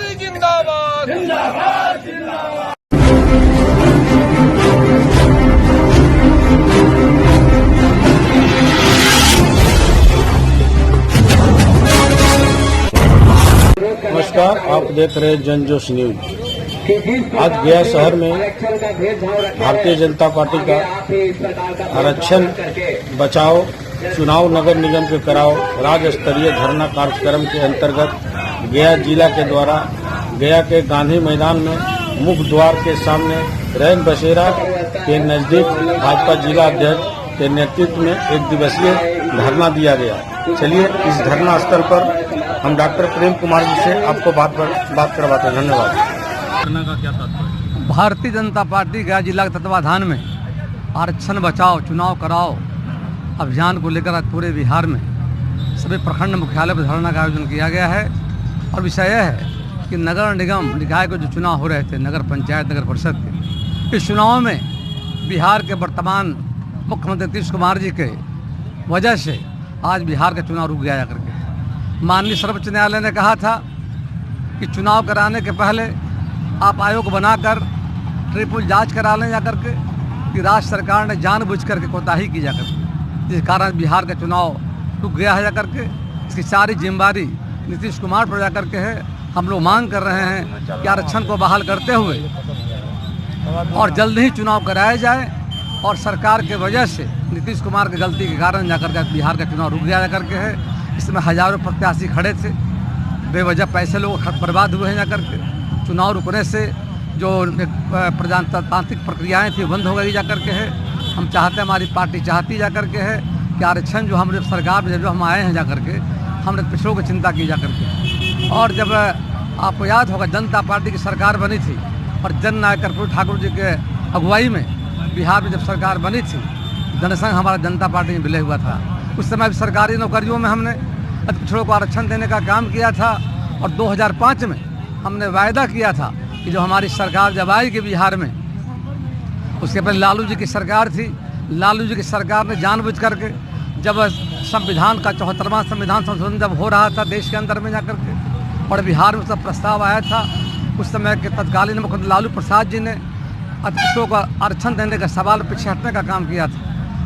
Party जिंदाबाद। जिंदाबाद जिंदाबाद। नमस्कार, आप देख रहे हैं जनजोश न्यूज। आज गया शहर में भारतीय जनता पार्टी का आरक्षण बचाओ चुनाव नगर निगम के कराओ राज्य स्तरीय धरना कार्यक्रम के अंतर्गत गया जिला के द्वारा गया के गांधी मैदान में मुख्य द्वार के सामने रैन बसेरा के नजदीक भाजपा जिला अध्यक्ष के नेतृत्व में एक दिवसीय धरना दिया गया। चलिए इस धरना स्थल पर हम डॉक्टर प्रेम कुमार जी से आपको बात करवाते हैं। धन्यवाद। धरना का क्या तात्पर्य? भारतीय जनता पार्टी गया जिला के तत्वाधान में आरक्षण बचाओ चुनाव कराओ अभियान को लेकर आज पूरे बिहार में सभी प्रखंड मुख्यालय पर धरना का आयोजन किया गया है। और विषय यह है कि नगर निगम निकाय के जो चुनाव हो रहे थे, नगर पंचायत नगर परिषद के, इस चुनाव में बिहार के वर्तमान मुख्यमंत्री नीतीश कुमार जी के वजह से आज बिहार का चुनाव रुक गया जाकर के। माननीय सर्वोच्च न्यायालय ने कहा था कि चुनाव कराने के पहले आप आयोग बनाकर ट्रिपल जांच करा लें जाकर के, कि राज्य सरकार ने जानबूझ करके कोताही की जाकर के, जिस कारण बिहार का चुनाव रुक गया है जाकर के। इसकी सारी जिम्मेदारी नीतीश कुमार पर जाकर के है। हम लोग मांग कर रहे हैं कि आरक्षण को बहाल करते हुए और जल्द ही चुनाव कराया जाए। और सरकार के वजह से नीतीश कुमार की गलती के कारण जाकर के बिहार का चुनाव रुक गया जाकर के है। इसमें हजारों प्रत्याशी खड़े थे, बेवजह पैसे लोग बर्बाद हुए हैं जाकर के। चुनाव रुकने से जो प्रजातांत्रिक प्रक्रियाएं थी बंद हो गई जाकर के है। हम चाहते हैं, हमारी पार्टी चाहती जाकर के है कि आरक्षण जो हमने सरकार में जब हम आए हैं जाकर के, हमने पिछड़ों की चिंता की जाकर के। और जब आपको याद होगा जनता पार्टी की सरकार बनी थी और जन नायक कर्पूरी ठाकुर जी के अगुवाई में बिहार में जब सरकार बनी थी, जनसंघ हमारा जनता पार्टी में विलय हुआ था। उस समय भी सरकारी नौकरियों में हमने पिछड़ों को आरक्षण देने का काम किया था। और 2005 में हमने वायदा किया था कि जो हमारी सरकार जब आएगी बिहार में, उसके पहले लालू जी की सरकार थी, लालू जी की सरकार ने जानबूझ करके जब संविधान का 74वां संविधान संशोधन जब हो रहा था देश के अंदर में जाकर के, और बिहार में उसका प्रस्ताव आया था, उस समय के तत्कालीन मुख्यमंत्री लालू प्रसाद जी ने पिछड़ों को आरक्षण देने का सवाल पीछे हटने का काम किया था।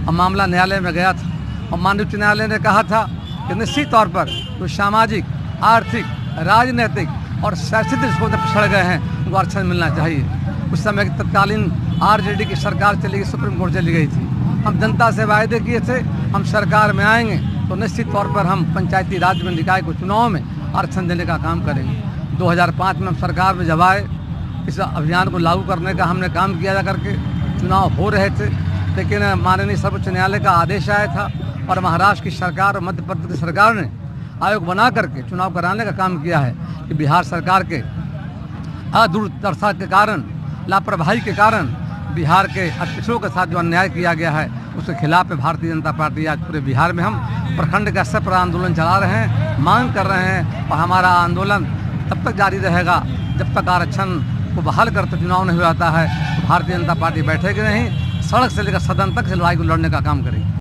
और मामला न्यायालय में गया था और माननीय उच्च न्यायालय ने कहा था कि निश्चित तौर पर जो सामाजिक आर्थिक राजनीतिक और शैक्षिक दृष्टिकोण से पिछड़ गए हैं उनको आरक्षण मिलना चाहिए। उस समय की तत्कालीन आरजेडी की सरकार चली गई, सुप्रीम कोर्ट चली गई थी। हम जनता से वायदे किए थे हम सरकार में आएंगे तो निश्चित तौर पर हम पंचायती राज में निकाय को चुनाव में आरक्षण देने का काम करेंगे। 2005 में हम सरकार में जब आए, इस अभियान को लागू करने का हमने काम किया जा करके। चुनाव हो रहे थे, लेकिन माननीय सर्वोच्च न्यायालय का आदेश आया था और महाराष्ट्र की सरकार और मध्य प्रदेश की सरकार ने आयोग बना करके चुनाव कराने का काम किया है। कि बिहार सरकार के अदूरदर्शिता के कारण, लापरवाही के कारण बिहार के पिछड़ों के साथ जो अन्याय किया गया है उसके खिलाफ भारतीय जनता पार्टी आज पूरे बिहार में हम प्रखंड का स्तर पर आंदोलन चला रहे हैं, मांग कर रहे हैं। और हमारा आंदोलन तब तक जारी रहेगा जब तक आरक्षण को बहाल करते चुनाव नहीं हो जाता है। तो भारतीय जनता पार्टी बैठेगी नहीं, सड़क से लेकर सदन तक से लड़ाई को लड़ने का काम करेगी।